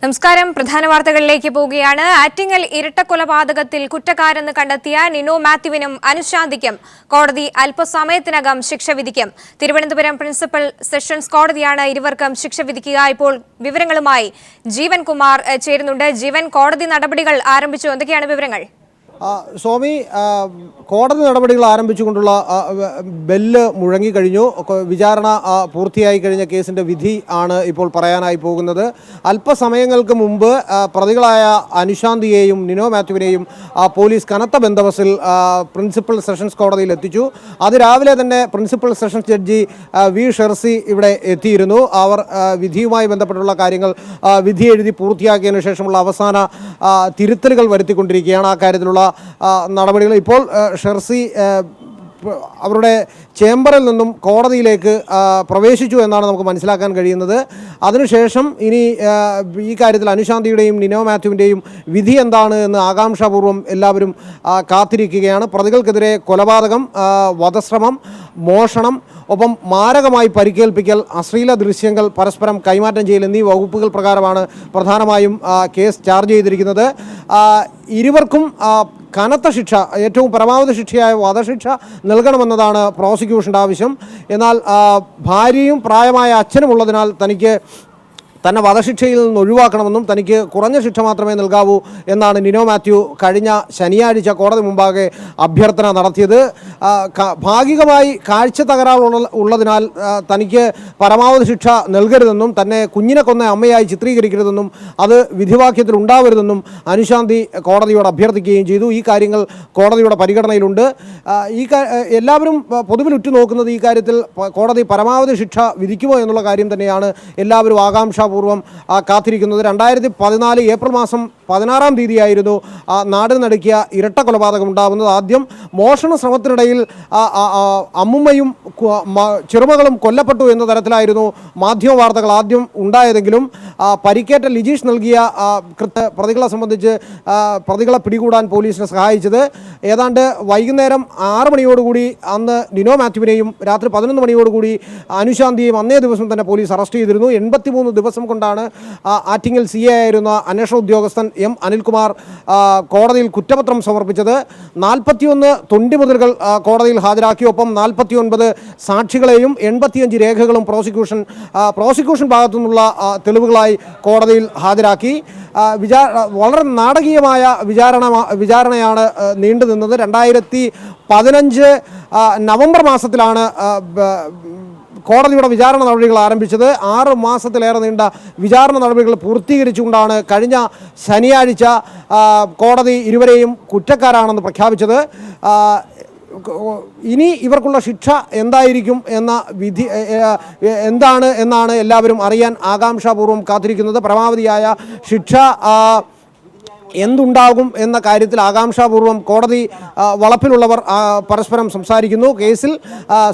നമസ്കാരം. പ്രധാന വാർത്തകളിലേക്ക് പോവുകയാണ്. ആറ്റിങ്ങൽ ഇരട്ടക്കൊലപാതകത്തിൽ കുറ്റക്കാരെന്ന് കണ്ടെത്തിയ നിനോ മാത്യുവിനും അനുശാന്തിക്കും കോടതി അല്പസമയത്തിനകം ശിക്ഷ വിധിക്കും. തിരുവനന്തപുരം പ്രിൻസിപ്പൽ സെഷൻസ് കോടതിയാണ് ഇരുവർക്കും ശിക്ഷ വിധിക്കുക. ഇപ്പോൾ വിവരങ്ങളുമായി ജീവൻ കുമാർ ചേരുന്നുണ്ട്. ജീവൻ, കോടതി നടപടികൾ ആരംഭിച്ചു. എന്തൊക്കെയാണ് വിവരങ്ങൾ? സ്വാമി, കോടതി നടപടികൾ ആരംഭിച്ചുകൊണ്ടുള്ള ബെല്ല് മുഴങ്ങിക്കഴിഞ്ഞു. വിചാരണ പൂർത്തിയായി കഴിഞ്ഞ കേസിൻ്റെ വിധി ആണ് ഇപ്പോൾ പറയാനായി പോകുന്നത്. അല്പസമയങ്ങൾക്ക് മുമ്പ് പ്രതികളായ അനുശാന്തിയെയും നിനോ മാത്യുവിനെയും പോലീസ് കനത്ത ബന്ദോബസ്തിൽ പ്രിൻസിപ്പൽ സെഷൻസ് കോടതിയിൽ എത്തിച്ചു. അതിരാവിലെ തന്നെ principal sessions judge V Shircy ഇവിടെ എത്തിയിരുന്നു. അവർ വിധിയുമായി ബന്ധപ്പെട്ടുള്ള കാര്യങ്ങൾ വിധി എഴുതി പൂർത്തിയാക്കിയതിനു ശേഷമുള്ള അവസാന തിരുത്തലുകൾ വരുത്തിക്കൊണ്ടിരിക്കുകയാണ്. ആ കാര്യത്തിലുള്ള നടപടികൾ ഇപ്പോൾ ഷെർസി അവരുടെ ചേംബറിൽ നിന്നും കോടതിയിലേക്ക് പ്രവേശിച്ചു എന്നാണ് നമുക്ക് മനസ്സിലാക്കാൻ കഴിയുന്നത്. അതിനുശേഷം ഇനി ഈ കാര്യത്തിൽ അനുശാന്തിയുടെയും നിനോ മാത്യുവിൻ്റെയും വിധി എന്താണ് എന്ന് ആകാംക്ഷാപൂർവ്വം എല്ലാവരും കാത്തിരിക്കുകയാണ്. പ്രതികൾക്കെതിരെ കൊലപാതകം, വധശ്രമം, മോഷണം, ഒപ്പം മാരകമായി പരിക്കേൽപ്പിക്കൽ, അശ്ലീല ദൃശ്യങ്ങൾ പരസ്പരം കൈമാറ്റം ചെയ്യൽ എന്നീ വകുപ്പുകൾ പ്രകാരമാണ് പ്രധാനമായും കേസ് ചാർജ് ചെയ്തിരിക്കുന്നത്. ഇരുവർക്കും കനത്ത ശിക്ഷ, ഏറ്റവും പരമാവധി ശിക്ഷയായ വധശിക്ഷ നൽകണമെന്നതാണ് പ്രോസിക്യൂഷൻ്റെ ആവശ്യം. എന്നാൽ ഭാര്യയും പ്രായമായ അച്ഛനും ഉള്ളതിനാൽ തന്നെ വധശിക്ഷയിൽ നിന്ന് ഒഴിവാക്കണമെന്നും തനിക്ക് കുറഞ്ഞ ശിക്ഷ മാത്രമേ നൽകാവൂ എന്നാണ് നിനോ മാത്യു കഴിഞ്ഞ ശനിയാഴ്ച കോടതി മുമ്പാകെ അഭ്യർത്ഥന നടത്തിയത്. ഭാഗികമായി കാഴ്ച തകരാറുള്ളതിനാൽ തനിക്ക് പരമാവധി ശിക്ഷ നൽകരുതെന്നും തന്നെ കുഞ്ഞിനെ കൊന്ന അമ്മയായി ചിത്രീകരിക്കരുതെന്നും അത് വിധിവാക്യത്തിൽ ഉണ്ടാവരുതെന്നും അനുശാന്തി കോടതിയോട് അഭ്യർത്ഥിക്കുകയും ചെയ്തു. ഈ കാര്യങ്ങൾ കോടതിയുടെ പരിഗണനയിലുണ്ട്. എല്ലാവരും പൊതുവിൽ ഉറ്റുനോക്കുന്നത് ഈ കാര്യത്തിൽ കോടതി പരമാവധി ശിക്ഷ വിധിക്കുമോ എന്നുള്ള കാര്യം തന്നെയാണ് എല്ലാവരും ആകാംക്ഷ പൂർവ്വം കാത്തിരിക്കുന്നത്. 2014 ഏപ്രിൽ മാസം 16-ാം തീയതിയായിരുന്നു നാടിന് നടുക്കിയ ഇരട്ട കൊലപാതകം ഉണ്ടാകുന്നത്. ആദ്യം മോഷണ ശ്രമത്തിനിടയിൽ അമ്മുമ്മയും ചെറുമകളും കൊല്ലപ്പെട്ടു എന്ന തരത്തിലായിരുന്നു മാധ്യമ വാർത്തകൾ ആദ്യം ഉണ്ടായതെങ്കിലും പരിക്കേറ്റ ലിജീഷ് നൽകിയ പ്രതികളെ സംബന്ധിച്ച് പ്രതികളെ പിടികൂടാൻ പോലീസിനെ സഹായിച്ചത് ഏതാണ്ട് വൈകുന്നേരം 6 മണിയോടുകൂടി അന്ന് നിനോ മാത്യുവിനെയും രാത്രി 11 മണിയോടുകൂടി അനുശാന്തിയെയും അന്നേ ദിവസം തന്നെ പോലീസ് അറസ്റ്റ് ചെയ്തിരുന്നു. 83 ദിവസം കൊണ്ടാണ് ആറ്റിങ്ങൽ CA ആയിരുന്ന അന്വേഷണ ഉദ്യോഗസ്ഥൻ M. അനിൽകുമാർ കോടതിയിൽ കുറ്റപത്രം സമർപ്പിച്ചത്. 41 തൊണ്ടിമുതലുകൾ കോടതിയിൽ ഹാജരാക്കി. ഒപ്പം 49 സാക്ഷികളെയും 85 രേഖകളും പ്രോസിക്യൂഷൻ ഭാഗത്തു നിന്നുള്ള തെളിവുകളായി കോടതിയിൽ ഹാജരാക്കി. വളരെ നാടകീയമായ വിചാരണയാണ് നീണ്ടുനിന്നത്. 2015 നവംബർ മാസത്തിലാണ് കോടതിയുടെ വിചാരണ നടപടികൾ ആരംഭിച്ചത്. 6 മാസത്തിലേറെ നീണ്ട വിചാരണ നടപടികൾ പൂർത്തീകരിച്ചുകൊണ്ടാണ് കഴിഞ്ഞ ശനിയാഴ്ച കോടതി ഇരുവരെയും കുറ്റക്കാരാണെന്ന് പ്രഖ്യാപിച്ചത്. ഇനി ഇവർക്കുള്ള ശിക്ഷ എന്തായിരിക്കും എന്ന വിധി എന്താണ് എന്നാണ് എല്ലാവരും അറിയാൻ ആകാംക്ഷാപൂർവ്വം കാത്തിരിക്കുന്നത്. പരമാവധിയായ ശിക്ഷ എന്തുണ്ടാകും എന്ന കാര്യത്തിൽ ആകാംക്ഷാപൂർവ്വം കോടതി വളപ്പിലുള്ളവർ പരസ്പരം സംസാരിക്കുന്നു. കേസിൽ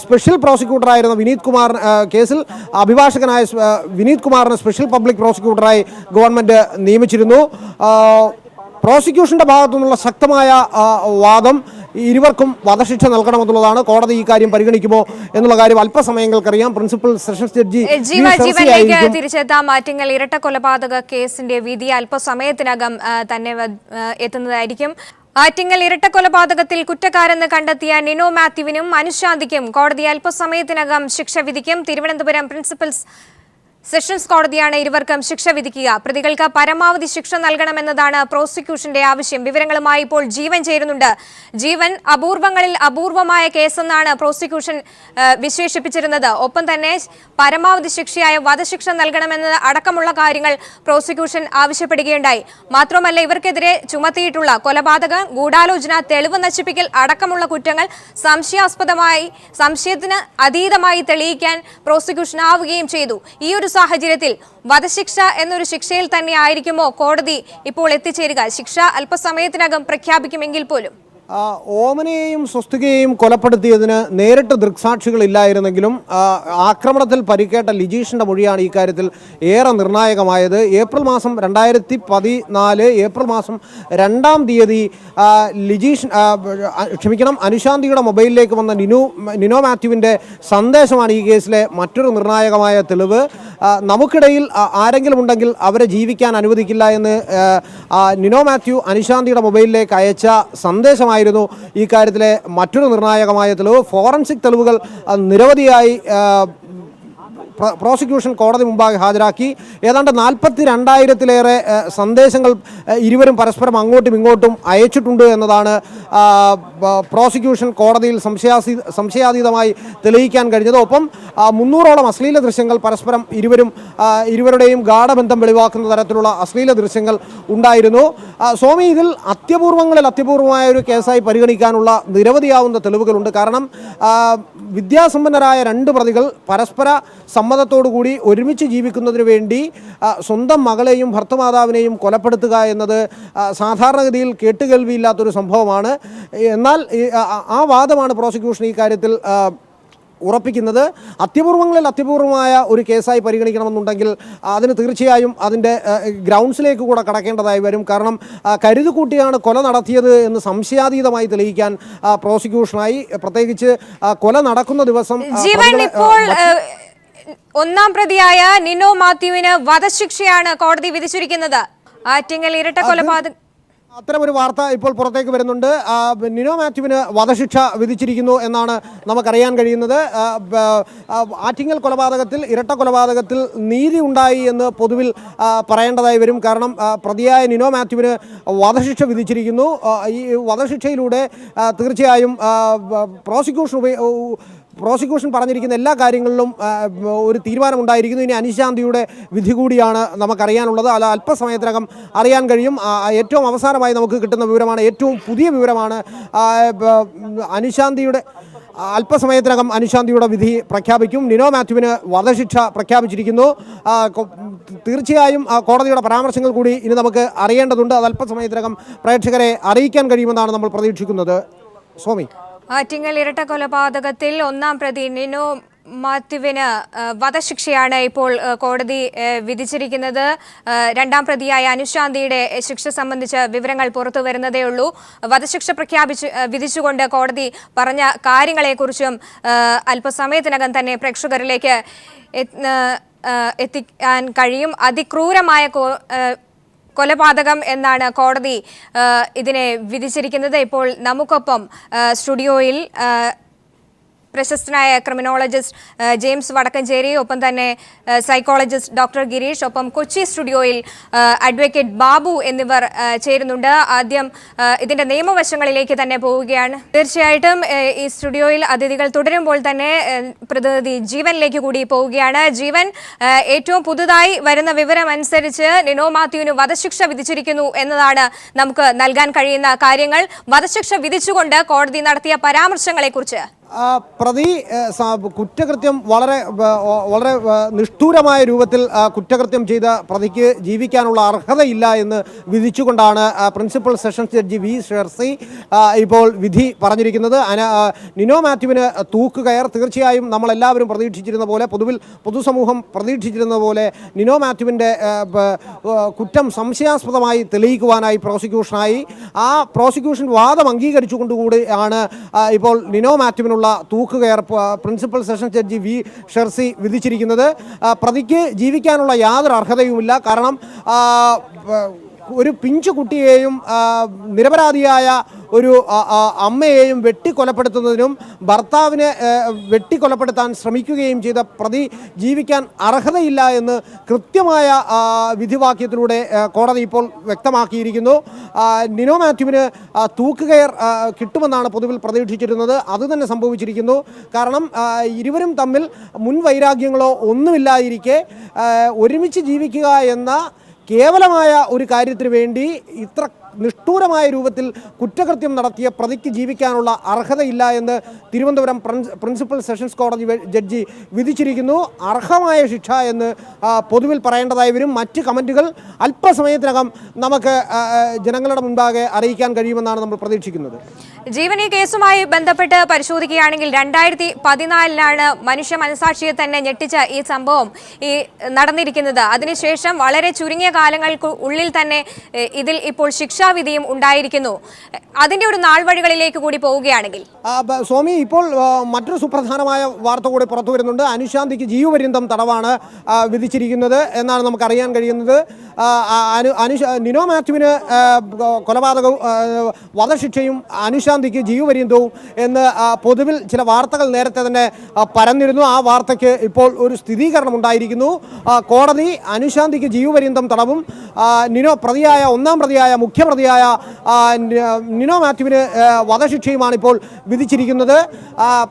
സ്പെഷ്യൽ പ്രോസിക്യൂട്ടറായിരുന്ന വിനീത് കുമാർ, കേസിൽ അഭിഭാഷകനായ വിനീത് കുമാറിനെ സ്പെഷ്യൽ പബ്ലിക് പ്രോസിക്യൂട്ടറായി ഗവൺമെൻറ് നിയമിച്ചിരുന്നു. പ്രോസിക്യൂഷൻ്റെ ഭാഗത്തു നിന്നുള്ള ശക്തമായ വാദം ഇരുവർക്കും വധശിക്ഷ നൽകണമെന്നുള്ളതാണ്. കോടതി ഈ കാര്യം പരിഗണിക്കുമോ എന്നുള്ള കാര്യം അല്പസമയങ്ങൾക്കറിയാം. പ്രിൻസിപ്പൽ സെഷൻസ് ജഡ്ജി ജീവനിലേക്ക് തിരിച്ചെത്താം. ആറ്റിങ്ങൽ ഇരട്ട കൊലപാതക കേസിന്റെ വിധി അല്പസമയത്തിനകം തന്നെ എത്തുന്നതായിരിക്കും. ആറ്റിങ്ങൽ ഇരട്ട കൊലപാതകത്തിൽ കുറ്റക്കാരെന്ന് കണ്ടെത്തിയ നിനോ മാത്യുവിനും അനുശാന്തിക്കും കോടതി അല്പസമയത്തിനകം ശിക്ഷ വിധിക്കും. തിരുവനന്തപുരം പ്രിൻസിപ്പൽ സെഷൻസ് കോടതിയാണ് ഇരുവർക്കും ശിക്ഷ വിധിക്കുക. പ്രതികൾക്ക് പരമാവധി ശിക്ഷ നൽകണമെന്നതാണ് പ്രോസിക്യൂഷന്റെ ആവശ്യം. വിവരങ്ങളുമായി ഇപ്പോൾ ജീവൻ ചേരുന്നുണ്ട്. ജീവൻ, അപൂർവങ്ങളിൽ അപൂർവമായ കേസെന്നാണ് പ്രോസിക്യൂഷൻ വിശേഷിപ്പിച്ചിരുന്നത്. ഒപ്പം തന്നെ പരമാവധി ശിക്ഷയായ വധശിക്ഷ നൽകണമെന്നത് അടക്കമുള്ള കാര്യങ്ങൾ പ്രോസിക്യൂഷൻ ആവശ്യപ്പെടുകയുണ്ടായി. മാത്രമല്ല, ഇവർക്കെതിരെ ചുമത്തിയിട്ടുള്ള കൊലപാതകം, ഗൂഢാലോചന, തെളിവ് നശിപ്പിക്കൽ അടക്കമുള്ള കുറ്റങ്ങൾ സംശയത്തിന് അതീതമായി തെളിയിക്കാൻ പ്രോസിക്യൂഷൻ ആവുകയും ചെയ്തു. ഈ ഒരു സാഹചര്യത്തിൽ വധശിക്ഷ എന്നൊരു ശിക്ഷയിൽ തന്നെ ആയിരിക്കുമോ കോടതി ഇപ്പോൾ എത്തിച്ചേരുക? ശിക്ഷ അല്പസമയത്തിനകം പ്രഖ്യാപിക്കുമെങ്കിൽ പോലും ഓമനയെയും സ്വസ്തികയെയും കൊലപ്പെടുത്തിയതിന് നേരിട്ട് ദൃക്സാക്ഷികളില്ലായിരുന്നെങ്കിലും ആക്രമണത്തിൽ പരിക്കേറ്റ ലിജീഷിൻ്റെ മൊഴിയാണ് ഈ കാര്യത്തിൽ ഏറെ നിർണായകമായത്. ഏപ്രിൽ മാസം 2014 ഏപ്രിൽ മാസം 2-ാം തീയതി അനുശാന്തിയുടെ മൊബൈലിലേക്ക് വന്ന നിനോ മാത്യുവിൻ്റെ സന്ദേശമാണ് ഈ കേസിലെ മറ്റൊരു നിർണായകമായ തെളിവ്. നമുക്കിടയിൽ ആരെങ്കിലും ഉണ്ടെങ്കിൽ അവരെ ജീവിക്കാൻ അനുവദിക്കില്ല എന്ന് നിനോ മാത്യു അനിശാന്തിയുടെ മൊബൈലിലേക്ക് അയച്ച സന്ദേശമായിരുന്നു ഈ കാര്യത്തിലെ മറ്റൊരു നിർണായകമായ തെളിവ്. ഫോറൻസിക് തെളിവുകൾ നിരവധിയായി പ്രോസിക്യൂഷൻ കോടതി മുമ്പാകെ ഹാജരാക്കി. ഏതാണ്ട് 42,000-ലേറെ സന്ദേശങ്ങൾ ഇരുവരും പരസ്പരം അങ്ങോട്ടും ഇങ്ങോട്ടും അയച്ചിട്ടുണ്ട് എന്നതാണ് പ്രോസിക്യൂഷൻ കോടതിയിൽ സംശയാതീതമായി തെളിയിക്കാൻ കഴിഞ്ഞത്. ഒപ്പം 300ഓളം അശ്ലീല ദൃശ്യങ്ങൾ പരസ്പരം ഇരുവരുടെയും ഗാഢബന്ധം വെളിവാക്കുന്ന തരത്തിലുള്ള അശ്ലീല ദൃശ്യങ്ങൾ ഉണ്ടായിരുന്നു. സ്വാമി, ഇതിൽ അത്യപൂർവങ്ങളിൽ അത്യപൂർവമായ ഒരു കേസായി പരിഗണിക്കാനുള്ള നിരവധിയാവുന്ന തെളിവുകളുണ്ട്. കാരണം വിദ്യാസമ്പന്നരായ 2 പ്രതികൾ പരസ്പര സമ്മതത്തോടുകൂടി ഒരുമിച്ച് ജീവിക്കുന്നതിന് വേണ്ടി സ്വന്തം മകളെയും ഭർത്തൃമാതാവിനെയും കൊലപ്പെടുത്തുക എന്നത് സാധാരണഗതിയിൽ കേട്ടുകേൾവിയില്ലാത്തൊരു സംഭവമാണ്. എന്നാൽ ആ വാദമാണ് പ്രോസിക്യൂഷൻ ഈ കാര്യത്തിൽ ഉറപ്പിക്കുന്നത്. അത്യപൂർവങ്ങളിൽ അത്യപൂർവമായ ഒരു കേസായി പരിഗണിക്കണമെന്നുണ്ടെങ്കിൽ അതിന് തീർച്ചയായും അതിൻ്റെ ഗ്രൗണ്ട്സിലേക്ക് കൂടെ കടക്കേണ്ടതായി വരും. കാരണം കരുതുകൂട്ടിയാണ് കൊല നടത്തിയത് എന്ന് സംശയാതീതമായി തെളിയിക്കാൻ പ്രോസിക്യൂഷനായി, പ്രത്യേകിച്ച് കൊല നടക്കുന്ന ദിവസം ഒന്നാം പ്രതിയായ നിനോ മാത്യുവിന് വധശിക്ഷയാണ് കോടതി വിധിച്ചിരിക്കുന്നത്. ആറ്റിങ്ങൽ ഇരട്ട കൊലപാതക അത്തരമൊരു വാർത്ത ഇപ്പോൾ പുറത്തേക്ക് വരുന്നുണ്ട്. നിനോ മാത്യുവിന് വധശിക്ഷ വിധിച്ചിരിക്കുന്നു എന്നാണ് നമുക്കറിയാൻ കഴിയുന്നത്. ആറ്റിങ്ങൽ കൊലപാതകത്തിൽ, ഇരട്ട കൊലപാതകത്തിൽ നീതി ഉണ്ടായി എന്ന് പൊതുവിൽ പറയേണ്ടതായി വരും. കാരണം പ്രതിയായ നിനോ മാത്യുവിന് വധശിക്ഷ വിധിച്ചിരിക്കുന്നു. ഈ വധശിക്ഷയിലൂടെ തീർച്ചയായും പ്രോസിക്യൂഷൻ പറഞ്ഞിരിക്കുന്ന എല്ലാ കാര്യങ്ങളിലും ഒരു തീരുമാനമുണ്ടായിരിക്കുന്നു. ഇനി അനിശാന്തിയുടെ വിധി കൂടിയാണ് നമുക്കറിയാനുള്ളത്. അല്പസമയത്തിനകം അറിയാൻ കഴിയും. ഏറ്റവും അവസാനമായി നമുക്ക് കിട്ടുന്ന വിവരമാണ്, ഏറ്റവും പുതിയ വിവരമാണ്. അല്പസമയത്തിനകം അനിശാന്തിയുടെ വിധി പ്രഖ്യാപിക്കും. നിനോ മാത്യുവിന് വധശിക്ഷ പ്രഖ്യാപിച്ചിരിക്കുന്നു. തീർച്ചയായും കോടതിയുടെ പരാമർശങ്ങൾ കൂടി ഇനി നമുക്ക് അറിയേണ്ടതുണ്ട്. അത് അല്പസമയത്തിനകം പ്രേക്ഷകരെ അറിയിക്കാൻ കഴിയുമെന്നാണ് നമ്മൾ പ്രതീക്ഷിക്കുന്നത്. സ്വാമി, ആറ്റിങ്ങൽ ഇരട്ട കൊലപാതകത്തിൽ ഒന്നാം പ്രതി നിനോ മാത്യുവിന് വധശിക്ഷയാണ് ഇപ്പോൾ കോടതി വിധിച്ചിരിക്കുന്നത്. രണ്ടാം പ്രതിയായ അനുശാന്തിയുടെ ശിക്ഷ സംബന്ധിച്ച വിവരങ്ങൾ പുറത്തു വരുന്നതേ ഉള്ളൂ. വധശിക്ഷ വിധിച്ചുകൊണ്ട് കോടതി പറഞ്ഞ കാര്യങ്ങളെക്കുറിച്ചും അല്പസമയത്തിനകം തന്നെ പ്രേക്ഷകരിലേക്ക് എത്തിക്കാൻ കഴിയും. അതിക്രൂരമായ കൊലപാതകം എന്നാണ് കോടതി ഇതിനെ വിധിച്ചിരിക്കുന്നത്. ഇപ്പോൾ നമുക്കൊപ്പം സ്റ്റുഡിയോയിൽ പ്രശസ്തനായ ക്രിമിനോളജിസ്റ്റ് ജെയിംസ് വടക്കഞ്ചേരി, ഒപ്പം തന്നെ സൈക്കോളജിസ്റ്റ് ഡോക്ടർ ഗിരീഷ്, ഒപ്പം കൊച്ചി സ്റ്റുഡിയോയിൽ അഡ്വക്കേറ്റ് ബാബു എന്നിവർ ചേരുന്നുണ്ട്. ആദ്യം ഇതിന്റെ നിയമവശങ്ങളിലേക്ക് തന്നെ പോവുകയാണ്. തീർച്ചയായിട്ടും ഈ സ്റ്റുഡിയോയിൽ അതിഥികൾ തുടരുമ്പോൾ തന്നെ പ്രതിനിധി ജീവനിലേക്ക് കൂടി പോവുകയാണ്. ജീവൻ, ഏറ്റവും പുതുതായി വരുന്ന വിവരം അനുസരിച്ച് നിനോ മാത്യുവിന് വധശിക്ഷ വിധിച്ചിരിക്കുന്നു എന്നതാണ് നമുക്ക് നൽകാൻ കഴിയുന്ന കാര്യങ്ങൾ. വധശിക്ഷ വിധിച്ചുകൊണ്ട് കോടതി നടത്തിയ പരാമർശങ്ങളെ കുറിച്ച് പ്രതി കുറ്റകൃത്യം വളരെ നിഷ്ഠൂരമായ രൂപത്തിൽ കുറ്റകൃത്യം ചെയ്ത പ്രതിക്ക് ജീവിക്കാനുള്ള അർഹതയില്ല എന്ന് വിധിച്ചുകൊണ്ടാണ് principal sessions judge V Shircy ഇപ്പോൾ വിധി പറഞ്ഞിരിക്കുന്നത്. നിനോ മാത്യുവിന് തൂക്കുകയർ. തീർച്ചയായും നമ്മളെല്ലാവരും പ്രതീക്ഷിച്ചിരുന്ന പോലെ, പൊതുസമൂഹം പ്രതീക്ഷിച്ചിരുന്ന പോലെ നിനോ മാത്യുവിൻ്റെ കുറ്റം സംശയാസ്പദമായി തെളിയിക്കുവാനായി പ്രോസിക്യൂഷൻ വാദം അംഗീകരിച്ചുകൊണ്ടുകൂടിയാണ് ഇപ്പോൾ നിനോ മാത്യുവിനുള്ള തൂക്കുകയർ principal sessions judge V Shercy വിധിച്ചിരിക്കുന്നത്. പ്രതിക്ക് ജീവിക്കാനുള്ള യാതൊരു അർഹതയുമില്ല. കാരണം ഒരു പിഞ്ചു കുട്ടിയെയും നിരപരാധിയായ ഒരു അമ്മയെയും വെട്ടിക്കൊലപ്പെടുത്തുന്നതിനും ഭർത്താവിനെ വെട്ടിക്കൊലപ്പെടുത്താൻ ശ്രമിക്കുകയും ചെയ്ത പ്രതി ജീവിക്കാൻ അർഹതയില്ല എന്ന് കൃത്യമായ വിധിവാക്യത്തിലൂടെ കോടതി ഇപ്പോൾ വ്യക്തമാക്കിയിരിക്കുന്നു. നിനോ മാത്യുവിന് തൂക്കുകയർ കിട്ടുമെന്നാണ് പൊതുവിൽ പ്രതീക്ഷിച്ചിരുന്നത്. അതുതന്നെ സംഭവിച്ചിരിക്കുന്നു. കാരണം ഇരുവരും തമ്മിൽ മുൻവൈരാഗ്യങ്ങളോ ഒന്നുമില്ലാതിരിക്കെ ഒരുമിച്ച് ജീവിക്കുക എന്ന കേവലമായ ഒരു കാര്യത്തിന് വേണ്ടി ഇത്ര നിഷ്ഠൂരമായ രൂപത്തിൽ കുറ്റകൃത്യം നടത്തിയ പ്രതിക്ക് ജീവിക്കാനുള്ള അർഹതയില്ല എന്ന് തിരുവനന്തപുരം പ്രിൻസിപ്പൽ സെഷൻസ് കോടതി ജഡ്ജി വിധിച്ചിരിക്കുന്നു. അർഹമായ ശിക്ഷ എന്ന് പൊതുവിൽ പറയേണ്ടതായി വരും. മറ്റ് കമൻറ്റുകൾ അല്പസമയത്തിനകം നമുക്ക് ജനങ്ങളുടെ മുൻപാകെ അറിയിക്കാൻ കഴിയുമെന്നാണ് നമ്മൾ പ്രതീക്ഷിക്കുന്നത്. ജീവൻ, ഈ കേസുമായി ബന്ധപ്പെട്ട് പരിശോധിക്കുകയാണെങ്കിൽ 2014 മനുഷ്യ മനസാക്ഷിയെ തന്നെ ഞെട്ടിച്ച ഈ സംഭവം നടന്നിരിക്കുന്നത്. അതിനുശേഷം വളരെ ചുരുങ്ങിയ കാലങ്ങൾക്ക് ഉള്ളിൽ തന്നെ ഇതിൽ ഇപ്പോൾ ശിക്ഷ ശിക്ഷാവിധിയും ഉണ്ടായിരിക്കുന്നു. അതിന്റെ ഒരു നാൾവഴികളിലേക്ക് കൂടി പോവുകയാണെങ്കിൽ സ്വാമി, ഇപ്പോൾ മറ്റൊരു സുപ്രധാനമായ വാർത്ത കൂടി പുറത്തു വരുന്നുണ്ട്. അനുശാന്തിക്ക് ജീവപര്യന്തം തടവാണ് വിധിച്ചിരിക്കുന്നത് എന്നാണ് നമുക്ക് അറിയാൻ കഴിയുന്നത്. നിനോ മാത്യുവിന് കൊലപാതകവും വധശിക്ഷയും അനുശാന്തിക്ക് ജീവപര്യന്തവും എന്ന് പൊതുവിൽ ചില വാർത്തകൾ നേരത്തെ തന്നെ പരന്നിരുന്നു. ആ വാർത്തയ്ക്ക് ഇപ്പോൾ ഒരു സ്ഥിരീകരണം ഉണ്ടായിരിക്കുന്നു. കോടതി അനുശാന്തിക്ക് ജീവപര്യന്തം തടവും ഒന്നാം പ്രതിയായ മുഖ്യപ്രതിയായ നിനോ മാത്യുവിന് വധശിക്ഷയുമാണ് ഇപ്പോൾ വിധിച്ചിരിക്കുന്നത്.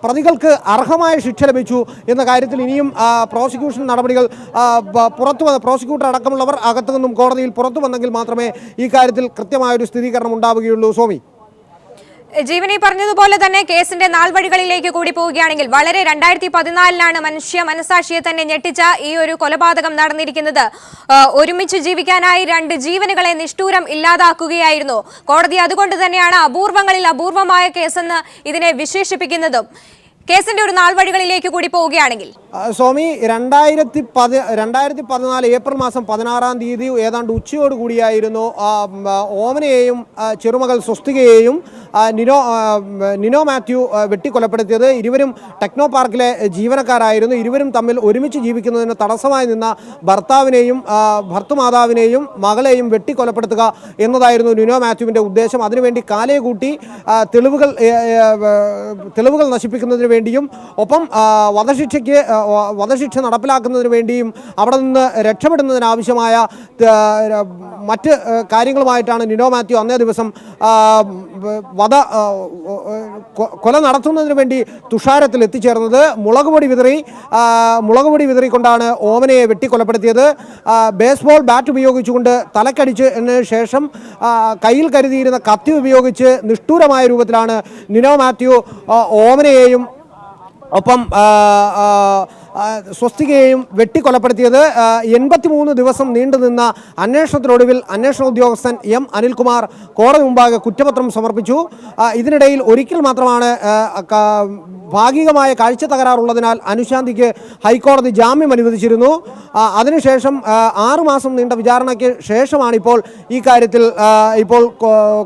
പ്രതികൾക്ക് അർഹമായ ശിക്ഷ ലഭിച്ചു എന്ന കാര്യത്തിൽ ഇനിയും പ്രോസിക്യൂഷൻ നടപടികൾ പ്രോസിക്യൂട്ടർ അടക്കമുള്ളവർ അകത്തു നിന്നും കോടതിയിൽ പുറത്തു വന്നെങ്കിൽ മാത്രമേ ഈ കാര്യത്തിൽ കൃത്യമായൊരു സ്ഥിരീകരണം ഉണ്ടാവുകയുള്ളൂ. സ്വാമി, ജീവനി പറഞ്ഞതുപോലെ തന്നെ കേസിന്റെ നാൾവഴികളിലേക്ക് കൂടി പോവുകയാണെങ്കിൽ വളരെ 2014 മനുഷ്യ മനസാക്ഷിയെ തന്നെ ഞെട്ടിച്ച ഈ ഒരു കൊലപാതകം നടന്നിരിക്കുന്നത്. ഒരുമിച്ച് ജീവിക്കാനായി 2 ജീവനുകളെ നിഷ്ഠൂരം ഇല്ലാതാക്കുകയായിരുന്നു കോടതി. അതുകൊണ്ട് തന്നെയാണ് അപൂർവങ്ങളിൽ അപൂർവമായ കേസെന്ന് ഇതിനെ വിശേഷിപ്പിക്കുന്നതും. കേസിന്റെ ഒരു നാൾവഴികളിലേക്ക് കൂടി പോവുകയാണെങ്കിൽ സ്വാമി, 2014 ഏപ്രിൽ മാസം 16-ാം തീയതി ഏതാണ്ട് ഉച്ചയോടുകൂടിയായിരുന്നു ഓമനയെയും ചെറുമകൾ സ്വസ്തികയെയും നിനോ മാത്യു വെട്ടിക്കൊലപ്പെടുത്തിയത്. ഇരുവരും ടെക്നോ പാർക്കിലെ ജീവനക്കാരായിരുന്നു. ഇരുവരും തമ്മിൽ ഒരുമിച്ച് ജീവിക്കുന്നതിന് തടസ്സമായി നിന്ന ഭർത്താവിനെയും ഭർത്തൃമാതാവിനെയും മകളെയും വെട്ടിക്കൊലപ്പെടുത്തുക എന്നതായിരുന്നു നിനോ മാത്യുവിൻ്റെ ഉദ്ദേശം. അതിനുവേണ്ടി കാലയെ കൂട്ടി തെളിവുകൾ നശിപ്പിക്കുന്നതിന് വേണ്ടിയും ഒപ്പം വധശിക്ഷ നടപ്പിലാക്കുന്നതിന് വേണ്ടിയും അവിടെ നിന്ന് രക്ഷപ്പെടുന്നതിനാവശ്യമായ മറ്റ് കാര്യങ്ങളുമായിട്ടാണ് നിനോ മാത്യു അന്നേ ദിവസം കൊല നടത്തുന്നതിന് വേണ്ടി തുഷാരത്തിൽ എത്തിച്ചേർന്നത്. മുളക് പൊടി വിതറിക്കൊണ്ടാണ് ഓമനയെ വെട്ടിക്കൊലപ്പെടുത്തിയത്. ബേസ്ബോൾ ബാറ്റ് ഉപയോഗിച്ചുകൊണ്ട് തലക്കടിച്ചതിന് ശേഷം കയ്യിൽ കരുതിയിരുന്ന കത്തി ഉപയോഗിച്ച് നിഷ്ഠൂരമായ രൂപത്തിലാണ് നിനോ മാത്യു ഓമനയെയും ഒപ്പം സ്വസ്തികയെയും വെട്ടിക്കൊലപ്പെടുത്തിയത്. 83 ദിവസം നീണ്ടുനിന്ന അന്വേഷണത്തിനൊടുവിൽ അന്വേഷണ ഉദ്യോഗസ്ഥൻ എം അനിൽകുമാർ കോടതി മുമ്പാകെ കുറ്റപത്രം സമർപ്പിച്ചു. ഇതിനിടയിൽ ഒരിക്കൽ മാത്രമാണ് ഭാഗികമായ കാഴ്ച തകരാറുള്ളതിനാൽ അനുശാന്തിക്ക് ഹൈക്കോടതി ജാമ്യം അനുവദിച്ചിരുന്നു. അതിനുശേഷം 6 മാസം നീണ്ട വിചാരണയ്ക്ക് ശേഷമാണ് ഈ കാര്യത്തിൽ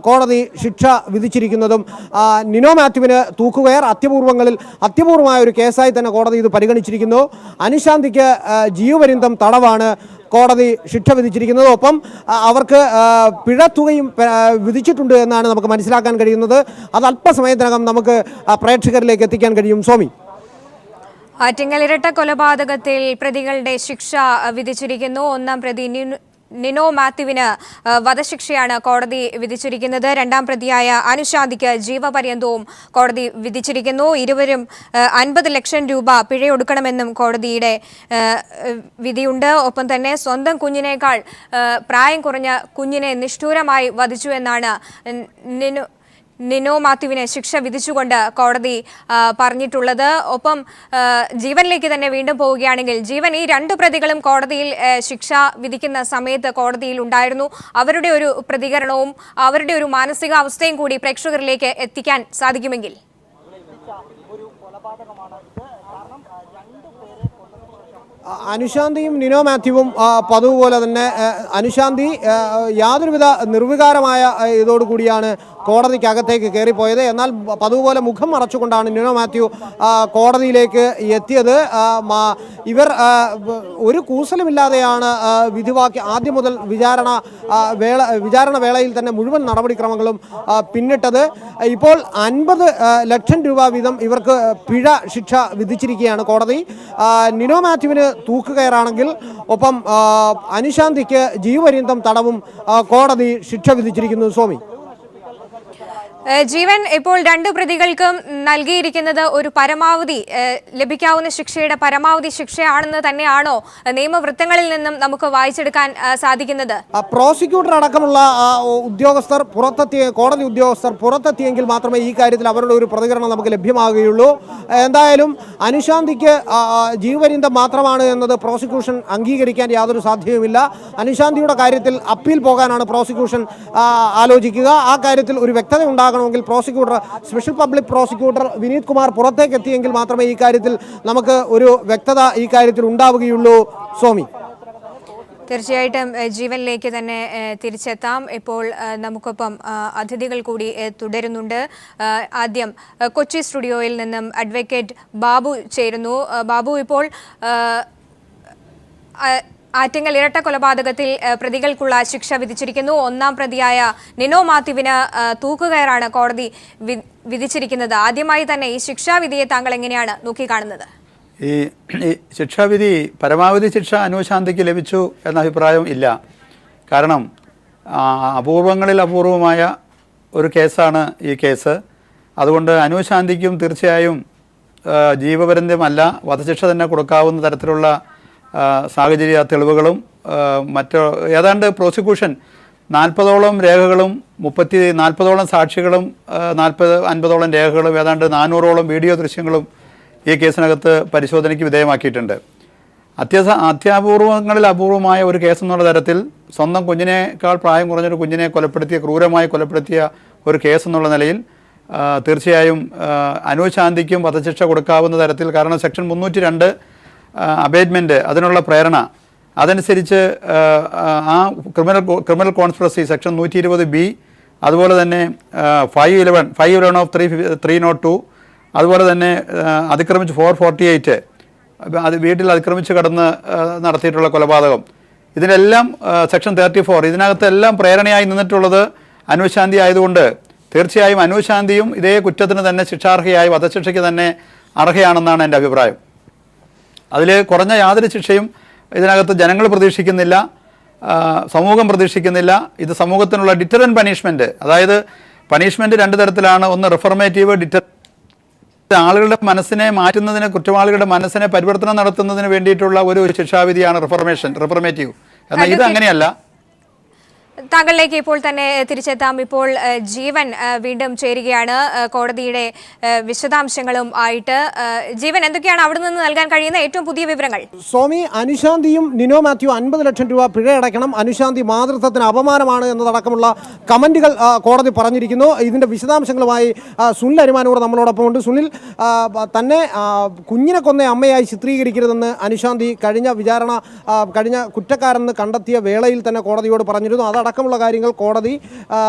കോടതി ശിക്ഷ വിധിച്ചിരിക്കുന്നതും. നിനോ മാത്യുവിന് തൂക്കുകയർ അത്യപൂർവമായ ഒരു കേസായി തന്നെ കോടതി ഇത് പരിഗണിച്ചിരിക്കുന്നു. അനുശാന്തിക്ക് ജീവപര്യന്തം തടവാണ് കോടതി ശിക്ഷ വിധിച്ചിരിക്കുന്നത്. ഒപ്പം അവർക്ക് പിഴത്തുകയും വിധിച്ചിട്ടുണ്ട് എന്നാണ് നമുക്ക് മനസ്സിലാക്കാൻ കഴിയുന്നത്. അത് അല്പസമയത്തിനകം നമുക്ക് പ്രേക്ഷകരിലേക്ക് എത്തിക്കാൻ കഴിയും. സ്വാമി, ആറ്റിങ്ങൽ ഇരട്ട കൊലപാതകത്തിൽ പ്രതികളുടെ ശിക്ഷ വിധിച്ചിരിക്കുന്നു. ഒന്നാം പ്രതി നിനോ മാത്യുവിന് വധശിക്ഷയാണ് കോടതി വിധിച്ചിരിക്കുന്നത്. 2ാം പ്രതിയായ അനുശാന്തിക്ക് ജീവപര്യന്തവും കോടതി വിധിച്ചിരിക്കുന്നു. ഇരുവരും 50 ലക്ഷം രൂപ പിഴയൊടുക്കണമെന്നും കോടതിയുടെ വിധിയുണ്ട്. ഒപ്പം തന്നെ സ്വന്തം കുഞ്ഞിനേക്കാൾ പ്രായം കുറഞ്ഞ കുഞ്ഞിനെ നിഷ്ഠൂരമായി വധിച്ചു എന്നാണ് നിനോ മാത്യുവിന് ശിക്ഷ വിധിച്ചുകൊണ്ട് കോടതി പറഞ്ഞിട്ടുള്ളത്. ഒപ്പം ജീവനിലേക്ക് തന്നെ വീണ്ടും പോവുകയാണെങ്കിൽ ജീവൻ ഈ 2 പ്രതികളും കോടതിയിൽ ശിക്ഷ വിധിക്കുന്ന സമയത്ത് കോടതിയിൽ ഉണ്ടായിരുന്നു. അവരുടെ ഒരു പ്രതികരണവും അവരുടെ ഒരു മാനസികാവസ്ഥയും കൂടി പ്രേക്ഷകരിലേക്ക് എത്തിക്കാൻ സാധിക്കുമെങ്കിൽ. അനുശാന്തിയും നിനോ മാത്യുവും പതിവ് പോലെ തന്നെ അനുശാന്തി യാതൊരുവിധ നിർവികാരമായ ഇതോടുകൂടിയാണ് കോടതിക്കകത്തേക്ക് കയറിപ്പോയത്. എന്നാൽ പതിവ് പോലെ മുഖം മറച്ചുകൊണ്ടാണ് നിനോ മാത്യു കോടതിയിലേക്ക് എത്തിയത്. ഇവർ ഒരു കൂസലുമില്ലാതെയാണ് വിധിവാക്കി ആദ്യം മുതൽ വിചാരണ വേളയിൽ തന്നെ മുഴുവൻ നടപടിക്രമങ്ങളും പിന്നിട്ടത്. ഇപ്പോൾ 50 ലക്ഷം രൂപ വീതം ഇവർക്ക് പിഴ ശിക്ഷ വിധിച്ചിരിക്കുകയാണ് കോടതി. നിനോ മാത്യുവിന് തൂക്കുകയറാണെങ്കിൽ ഒപ്പം അനുശാന്തിക്ക് ജീവപര്യന്തം തടവും കോടതി ശിക്ഷ വിധിച്ചിരിക്കുന്നു. സ്വാമി, ജീവൻ ഇപ്പോൾ 2 പ്രതികൾക്കും നൽകിയിരിക്കുന്നത് ഒരു പരമാവധി ലഭിക്കാവുന്ന ശിക്ഷയുടെ പരമാവധി ശിക്ഷയാണെന്ന് തന്നെയാണോ നിയമവൃത്തങ്ങളിൽ നിന്നും നമുക്ക് വായിച്ചെടുക്കാൻ സാധിക്കുന്നത്? പ്രോസിക്യൂട്ടർ അടക്കമുള്ള കോടതി ഉദ്യോഗസ്ഥർ പുറത്തെത്തിയെങ്കിൽ മാത്രമേ ഈ കാര്യത്തിൽ അവരുടെ ഒരു പ്രതികരണം നമുക്ക് ലഭ്യമാകുകയുള്ളൂ. എന്തായാലും അനുശാന്തിക്ക് ജീവപര്യന്തം മാത്രമാണ് എന്നത് പ്രോസിക്യൂഷൻ അംഗീകരിക്കാൻ യാതൊരു സാധ്യതയുമില്ല. അനുശാന്തിയുടെ കാര്യത്തിൽ അപ്പീൽ പോകാനാണ് പ്രോസിക്യൂഷൻ ആലോചിക്കുക. ആ കാര്യത്തിൽ ഒരു വ്യക്തത ഉണ്ടാകണമെങ്കിൽ special public prosecutor Vineeth Kumar പുറത്തേക്ക് എത്തിയെങ്കിൽ മാത്രമേ ഈ കാര്യത്തിൽ നമുക്ക് ഒരു വ്യക്തത ഈ കാര്യത്തിൽ ഉണ്ടാവുകയുള്ളൂ. സ്വാമി, തീർച്ചയായിട്ടും ജീവനിലേക്ക് തന്നെ തിരിച്ചെത്താം. ഇപ്പോൾ നമുക്കൊപ്പം അതിഥികൾ കൂടി തുടരുന്നുണ്ട്. ആദ്യം കൊച്ചി സ്റ്റുഡിയോയിൽ നിന്നും അഡ്വക്കേറ്റ് ബാബു ചേരുന്നു. ബാബു, ഇപ്പോൾ ആറ്റിങ്ങൽ ഇരട്ട കൊലപാതകത്തിൽ പ്രതികൾക്കുള്ള ശിക്ഷ വിധിച്ചിരിക്കുന്നു. ഒന്നാം പ്രതിയായ നിനോ മാത്യുവിന് തൂക്കുകയറാണ് കോടതി വിധിച്ചിരിക്കുന്നത്. ആദ്യമായി തന്നെ ഈ ശിക്ഷാവിധിയെ താങ്കൾ എങ്ങനെയാണ് നോക്കിക്കാണുന്നത്? ഈ ശിക്ഷാവിധി പരമാവധി ശിക്ഷ അനുശാന്തിക്ക് ലഭിച്ചു എന്ന അഭിപ്രായം ഇല്ല. കാരണം അപൂർവങ്ങളിൽ അപൂർവമായ ഒരു കേസാണ് ഈ കേസ്. അതുകൊണ്ട് അനുശാന്തിക്കും തീർച്ചയായും ജീവപര്യന്തമല്ല വധശിക്ഷ തന്നെ കൊടുക്കാവുന്ന തരത്തിലുള്ള സാഹചര്യ തെളിവുകളും ഏതാണ്ട് പ്രോസിക്യൂഷൻ 40ഓളം രേഖകളും 40ഓളം സാക്ഷികളും 40-50ഓളം രേഖകളും ഏതാണ്ട് 400ഓളം വീഡിയോ ദൃശ്യങ്ങളും ഈ കേസിനകത്ത് പരിശോധനയ്ക്ക് വിധേയമാക്കിയിട്ടുണ്ട്. അത്യപൂർവങ്ങളിൽ അപൂർവമായ ഒരു കേസെന്നുള്ള തരത്തിൽ സ്വന്തം കുഞ്ഞിനേക്കാൾ പ്രായം കുറഞ്ഞൊരു കുഞ്ഞിനെ ക്രൂരമായി കൊലപ്പെടുത്തിയ ഒരു കേസെന്നുള്ള നിലയിൽ തീർച്ചയായും അനുശാന്തിക്കും വധശിക്ഷ കൊടുക്കാവുന്ന തരത്തിൽ, കാരണം സെക്ഷൻ 302 അബേറ്റ്മെൻറ്റ് അതിനുള്ള പ്രേരണ അതനുസരിച്ച് ആ ക്രിമിനൽ കോൺസ്പിറസി സെക്ഷൻ 120B, അതുപോലെ തന്നെ 511 ഓഫ് 302, അതുപോലെ തന്നെ അതിക്രമിച്ച് 448 അത് വീട്ടിൽ അതിക്രമിച്ച് കടന്ന് നടത്തിയിട്ടുള്ള കൊലപാതകം, ഇതിനെല്ലാം സെക്ഷൻ 34 ഇതിനകത്തെല്ലാം പ്രേരണയായി നിന്നിട്ടുള്ളത് അനുശാന്തി ആയതുകൊണ്ട് തീർച്ചയായും അനുശാന്തിയും ഇതേ കുറ്റത്തിന് തന്നെ ശിക്ഷാർഹയായി വധശിക്ഷയ്ക്ക് തന്നെ അർഹയാണെന്നാണ് എൻ്റെ അഭിപ്രായം. അതിൽ കുറഞ്ഞ യാതൊരു ശിക്ഷയും ഇതിനകത്ത് ജനങ്ങൾ പ്രതീക്ഷിക്കുന്നില്ല, സമൂഹം പ്രതീക്ഷിക്കുന്നില്ല. ഇത് സമൂഹത്തിനുള്ള ഡിറ്ററൻ പണിഷ്മെൻറ്റ്, അതായത് പണിഷ്മെൻറ്റ് രണ്ട് തരത്തിലാണ്. ഒന്ന് റിഫർമേറ്റീവ്, ആളുകളുടെ മനസ്സിനെ മാറ്റുന്നതിന്, കുറ്റവാളികളുടെ മനസ്സിനെ പരിവർത്തനം നടത്തുന്നതിന് വേണ്ടിയിട്ടുള്ള ഒരു ശിക്ഷാവിധിയാണ് റിഫർമേറ്റീവ്. എന്നാൽ ഇത് അങ്ങനെയല്ല. താങ്കളിലേക്ക് ഇപ്പോൾ തന്നെ തിരിച്ചെത്താം. ഇപ്പോൾ ജീവൻ വീണ്ടും ചേരുകയാണ് കോടതിയുടെ വിശദാംശങ്ങളും ആയിട്ട്. ജീവൻ, എന്തൊക്കെയാണ് അവിടെ നിന്ന് നൽകാൻ കഴിയുന്ന ഏറ്റവും പുതിയ വിവരങ്ങൾ? സ്വാമി, അനുശാന്തിയും നിനോ മാത്യു 50 ലക്ഷം രൂപ പിഴ അടയ്ക്കണം, അനുശാന്തി മാതൃത്വത്തിന് അപമാനമാണ് എന്നതടക്കമുള്ള കമന്റുകൾ കോടതി പറഞ്ഞിരിക്കുന്നു. ഇതിന്റെ വിശദാംശങ്ങളുമായി സുനിൽ അരിമാനൂർ നമ്മളോടൊപ്പം ഉണ്ട്. സുനിൽ, തന്നെ കുഞ്ഞിനെ കൊന്ന അമ്മയായി ചിത്രീകരിക്കരുതെന്ന് അനുശാന്തി കഴിഞ്ഞ കുറ്റക്കാരെന്ന് കണ്ടെത്തിയ വേളയിൽ തന്നെ കോടതിയോട് പറഞ്ഞിരുന്നു. അടക്കമുള്ള കാര്യങ്ങൾ കോടതി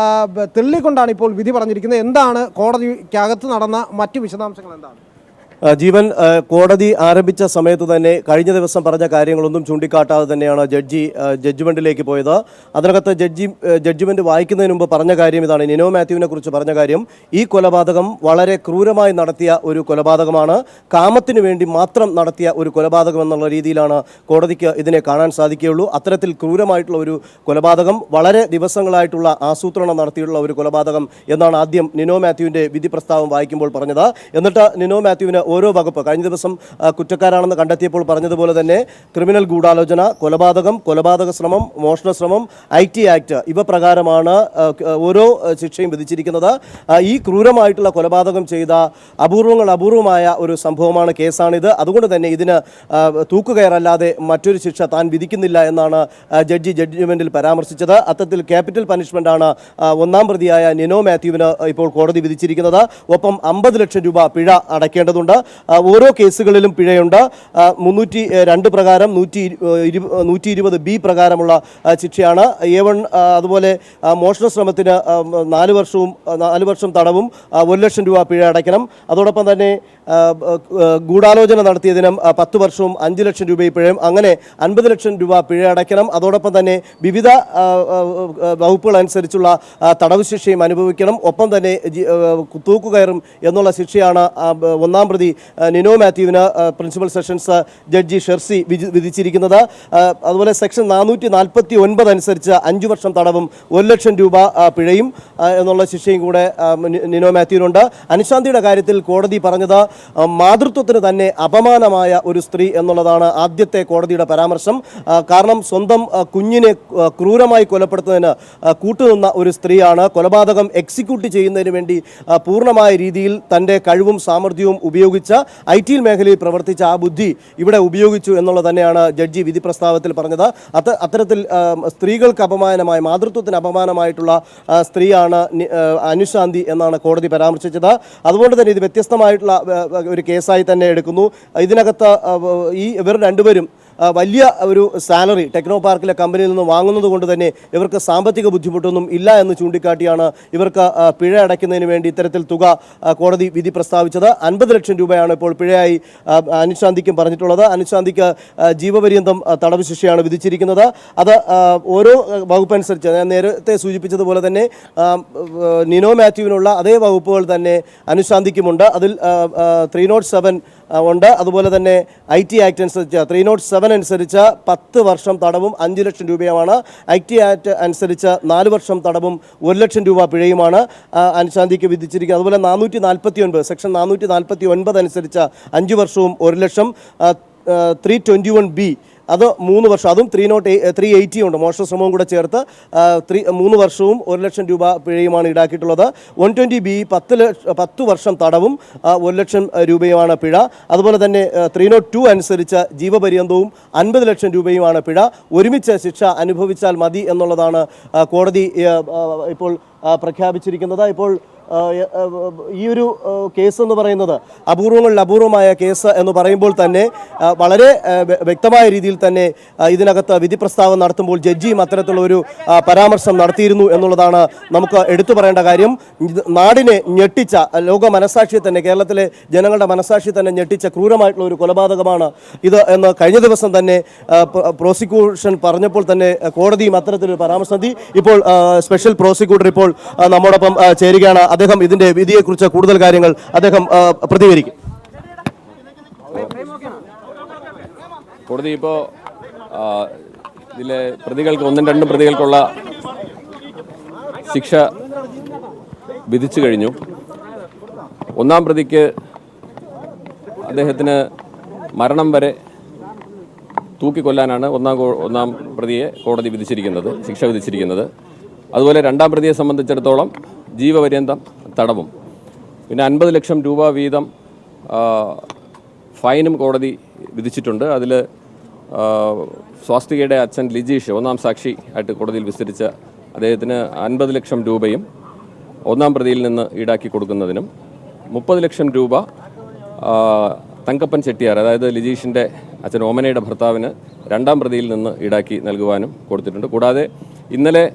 തെള്ളിക്കൊണ്ടാണ് ഇപ്പോൾ വിധി പറഞ്ഞിരിക്കുന്നത്. എന്താണ് കോടതിക്കകത്ത് നടന്ന മറ്റു വിശദാംശങ്ങൾ എന്താണ്? ജീവൻ, കോടതി ആരംഭിച്ച സമയത്ത് തന്നെ കഴിഞ്ഞ ദിവസം പറഞ്ഞ കാര്യങ്ങളൊന്നും ചൂണ്ടിക്കാട്ടാതെ തന്നെയാണ് ജഡ്ജി ജഡ്ജ്മെന്റിലേക്ക് പോയത്. അതിനകത്ത് ജഡ്ജ്മെന്റ് വായിക്കുന്നതിന് മുമ്പ് പറഞ്ഞ കാര്യം ഇതാണ്. നിനോ മാത്യുവിനെ കുറിച്ച് പറഞ്ഞ കാര്യം, ഈ കൊലപാതകം വളരെ ക്രൂരമായി നടത്തിയ ഒരു കൊലപാതകമാണ്, കാമത്തിനു വേണ്ടി മാത്രം നടത്തിയ ഒരു കൊലപാതകം എന്നുള്ള രീതിയിലാണ് കോടതിക്ക് ഇതിനെ കാണാൻ സാധിക്കുകയുള്ളൂ. അത്തരത്തിൽ ക്രൂരമായിട്ടുള്ള ഒരു കൊലപാതകം, വളരെ ദിവസങ്ങളായിട്ടുള്ള ആസൂത്രണം നടത്തിയിട്ടുള്ള ഒരു കൊലപാതകം എന്നാണ് ആദ്യം നിനോ മാത്യുവിന്റെ വിധി പ്രസ്താവം വായിക്കുമ്പോൾ പറഞ്ഞത്. എന്നിട്ട് നിനോ മാത്യുവിന് ഓരോ വകുപ്പ് കഴിഞ്ഞ ദിവസം കുറ്റക്കാരാണെന്ന് കണ്ടെത്തിയപ്പോൾ പറഞ്ഞതുപോലെ തന്നെ ക്രിമിനൽ ഗൂഢാലോചന, കൊലപാതക ശ്രമം, മോഷണ ശ്രമം, IT ആക്ട് ഇവ പ്രകാരമാണ് ഓരോ ശിക്ഷയും വിധിച്ചിരിക്കുന്നത്. ഈ ക്രൂരമായിട്ടുള്ള കൊലപാതകം ചെയ്ത അപൂർവമായ ഒരു സംഭവമാണ്, കേസാണിത്. അതുകൊണ്ട് തന്നെ ഇതിന് തൂക്കുകയറല്ലാതെ മറ്റൊരു ശിക്ഷ താൻ വിധിക്കുന്നില്ല എന്നാണ് ജഡ്ജി ജഡ്ജ്മെന്റിൽ പരാമർശിച്ചത്. അത്തരത്തിൽ ക്യാപിറ്റൽ പനിഷ്മെന്റാണ് ഒന്നാം പ്രതിയായ നിനോ മാത്യുവിന് ഇപ്പോൾ കോടതി വിധിച്ചിരിക്കുന്നത്. ഒപ്പം 50 ലക്ഷം രൂപ പിഴ അടയ്ക്കേണ്ടതുണ്ട്. ഓരോ കേസുകളിലും പിഴയുണ്ട്. 302 പ്രകാരം 120B പ്രകാരമുള്ള ശിക്ഷയാണ്. A1 അതുപോലെ മോഷണ ശ്രമത്തിന് 4 വർഷം തടവും 1 ലക്ഷം രൂപ പിഴ അടയ്ക്കണം. അതോടൊപ്പം തന്നെ ഗൂഢാലോചന നടത്തിയതിനും 10 വർഷവും 5 ലക്ഷം രൂപയും പിഴയും, അങ്ങനെ 50 ലക്ഷം രൂപ പിഴ അടയ്ക്കണം. അതോടൊപ്പം തന്നെ വിവിധ വകുപ്പുകൾ അനുസരിച്ചുള്ള തടവ് ശിക്ഷയും അനുഭവിക്കണം. ഒപ്പം തന്നെ തൂക്കുകയറും എന്നുള്ള ശിക്ഷയാണ് ഒന്നാം പ്രതി Nino മാത്യുവിന് principal sessions judge Shircy വിധിച്ചിരിക്കുന്നത്. അതുപോലെ സെക്ഷൻ 449 അനുസരിച്ച് 5 വർഷം തടവും 1 ലക്ഷം രൂപ പിഴയും എന്നുള്ള ശിക്ഷയും കൂടെ നിനോ മാത്യുവിനുണ്ട്. അനുശാന്തിയുടെ കാര്യത്തിൽ കോടതി പറഞ്ഞത് മാതൃത്വത്തിന് തന്നെ അപമാനമായ ഒരു സ്ത്രീ എന്നുള്ളതാണ് ആദ്യത്തെ കോടതിയുടെ പരാമർശം. കാരണം സ്വന്തം കുഞ്ഞിനെ ക്രൂരമായി കൊലപ്പെടുത്തുന്നതിന് കൂട്ടുനിന്ന ഒരു സ്ത്രീയാണ്. കൊലപാതകം എക്സിക്യൂട്ട് ചെയ്യുന്നതിന് വേണ്ടി പൂർണ്ണമായ രീതിയിൽ തൻ്റെ കഴിവും സാമർഥ്യവും ഉപയോഗിച്ച IT മേഖലയിൽ പ്രവർത്തിച്ച ആ ബുദ്ധി ഇവിടെ ഉപയോഗിച്ചു എന്നുള്ളത് തന്നെയാണ് ജഡ്ജി വിധി പ്രസ്താവത്തിൽ പറഞ്ഞത്. അത്തരത്തിൽ സ്ത്രീകൾക്ക് അപമാനമായ, മാതൃത്വത്തിന് അപമാനമായിട്ടുള്ള സ്ത്രീയാണ് അനുശാന്തി എന്നാണ് കോടതി പരാമർശിച്ചത്. അതുകൊണ്ട് തന്നെ ഇത് വ്യത്യസ്തമായിട്ടുള്ള ഒരു കേസായി തന്നെ എടുക്കുന്നു. ഇതിനകത്ത് ഇവർ രണ്ടുപേരും വലിയ ഒരു സാലറി ടെക്നോ പാർക്കിലെ കമ്പനിയിൽ നിന്ന് വാങ്ങുന്നത് കൊണ്ട് തന്നെ ഇവർക്ക് സാമ്പത്തിക ബുദ്ധിമുട്ടൊന്നും ഇല്ല എന്ന് ചൂണ്ടിക്കാട്ടിയാണ് ഇവർക്ക് പിഴ അടയ്ക്കുന്നതിന് വേണ്ടി ഇത്തരത്തിൽ തുക കോടതി വിധി പ്രസ്താവിച്ചത്. 50 ലക്ഷം രൂപയാണ് ഇപ്പോൾ പിഴയായി അനിഷ് ശാന്തിക്കും പറഞ്ഞിട്ടുള്ളത്. അനിഷ് ശാന്തിക്ക് ജീവപര്യന്തം തടവ് ശിക്ഷയാണ് വിധിച്ചിരിക്കുന്നത്. അത് ഓരോ വകുപ്പനുസരിച്ച് ഞാൻ നേരത്തെ സൂചിപ്പിച്ചതുപോലെ തന്നെ നിനോ മാത്യുവിനുള്ള അതേ വകുപ്പുകൾ തന്നെ അനിഷ് ശാന്തിക്കുമുണ്ട്. അതിൽ 307 ഉണ്ട്. അതുപോലെ തന്നെ IT ആക്ട് അനുസരിച്ച് 307 അനുസരിച്ച് 10 വർഷം തടവും 5 ലക്ഷം രൂപയുമാണ്. IT ആക്ട് അനുസരിച്ച് 4 വർഷം തടവും 1 ലക്ഷം രൂപ പിഴയുമാണ് അനിഷ് ശാന്തിക്ക് വിധിച്ചിരിക്കുന്നത്. അതുപോലെ 449 സെക്ഷൻ 449 അനുസരിച്ച് 5 വർഷവും 1 ലക്ഷം. 321B അത് 3 വർഷം, അതും 380 ഉണ്ട്, മോഷണശ്രമവും കൂടെ ചേർത്ത് 3 വർഷവും 1 ലക്ഷം രൂപ പിഴയുമാണ് ഈടാക്കിയിട്ടുള്ളത്. 120B 10 വർഷം തടവും 1 ലക്ഷം രൂപയുമാണ് പിഴ. അതുപോലെ തന്നെ 302 അനുസരിച്ച് ജീവപര്യന്തവും 50 ലക്ഷം രൂപയുമാണ് പിഴ. ഒരുമിച്ച് ശിക്ഷ അനുഭവിച്ചാൽ മതി എന്നുള്ളതാണ് കോടതി ഇപ്പോൾ പ്രഖ്യാപിച്ചിരിക്കുന്നത്. ഇപ്പോൾ ഈ ഒരു കേസ് എന്ന് പറയുന്നത് അപൂർവങ്ങളിൽ അപൂർവമായ കേസ് എന്ന് പറയുമ്പോൾ തന്നെ വളരെ വ്യക്തമായ രീതിയിൽ തന്നെ ഇതിനകത്ത് വിധി പ്രസ്താവന നടത്തുമ്പോൾ ജഡ്ജിയും അത്തരത്തിലുള്ളൊരു പരാമർശം നടത്തിയിരുന്നു എന്നുള്ളതാണ് നമുക്ക് എടുത്തു പറയേണ്ട കാര്യം. നാടിനെ ഞെട്ടിച്ച, ലോക മനസാക്ഷിയെ തന്നെ, കേരളത്തിലെ ജനങ്ങളുടെ മനസാക്ഷിയെ തന്നെ ഞെട്ടിച്ച ക്രൂരമായിട്ടുള്ള ഒരു കൊലപാതകമാണ് ഇത് എന്ന് കഴിഞ്ഞ ദിവസം തന്നെ പ്രോസിക്യൂഷൻ പറഞ്ഞപ്പോൾ തന്നെ കോടതിയും അത്തരത്തിലൊരു പരാമർശം നടത്തി. ഇപ്പോൾ സ്പെഷ്യൽ പ്രോസിക്യൂട്ടർ ഇപ്പോൾ നമ്മോടൊപ്പം ചേരുകയാണ്. അദ്ദേഹം ഇതിന്റെ വിധിയെക്കുറിച്ച് കൂടുതൽ കാര്യങ്ങൾ അദ്ദേഹം പ്രതികരിക്കും. കോടതി ഇപ്പോൾ ഇതിലെ പ്രതികൾക്ക് 1-2 പ്രതികൾക്കുള്ള ശിക്ഷ വിധിച്ചു കഴിഞ്ഞു. 1-ാം പ്രതിക്ക് അദ്ദേഹത്തിന് മരണം വരെ തൂക്കിക്കൊല്ലാനാണ് ഒന്നാം പ്രതിയെ കോടതി വിധിച്ചിരിക്കുന്നത്, ശിക്ഷ വിധിച്ചിരിക്കുന്നത്. അതുപോലെ 2-ാം പ്രതിയെ സംബന്ധിച്ചിടത്തോളം ജീവപര്യന്തം തടവും പിന്നെ 50 ലക്ഷം രൂപ വീതം ഫൈനും കോടതി വിധിച്ചിട്ടുണ്ട്. അതിൽ സ്വാസ്തികയുടെ അച്ഛൻ ലിജീഷ് 1-ാം സാക്ഷി ആയിട്ട് കോടതിയിൽ വിസ്തരിച്ച അദ്ദേഹത്തിന് 50 ലക്ഷം രൂപയും 1-ാം പ്രതിയിൽ നിന്ന് ഈടാക്കി കൊടുക്കുന്നതിനും 30 ലക്ഷം രൂപ തങ്കപ്പൻ ചെട്ടിയാർ, അതായത് ലിജീഷിൻ്റെ അച്ഛൻ ഓമനയുടെ ഭർത്താവിന് 2-ാം പ്രതിയിൽ നിന്ന് ഈടാക്കി നൽകുവാനും കൊടുത്തിട്ടുണ്ട്. കൂടാതെ ഇന്നലെ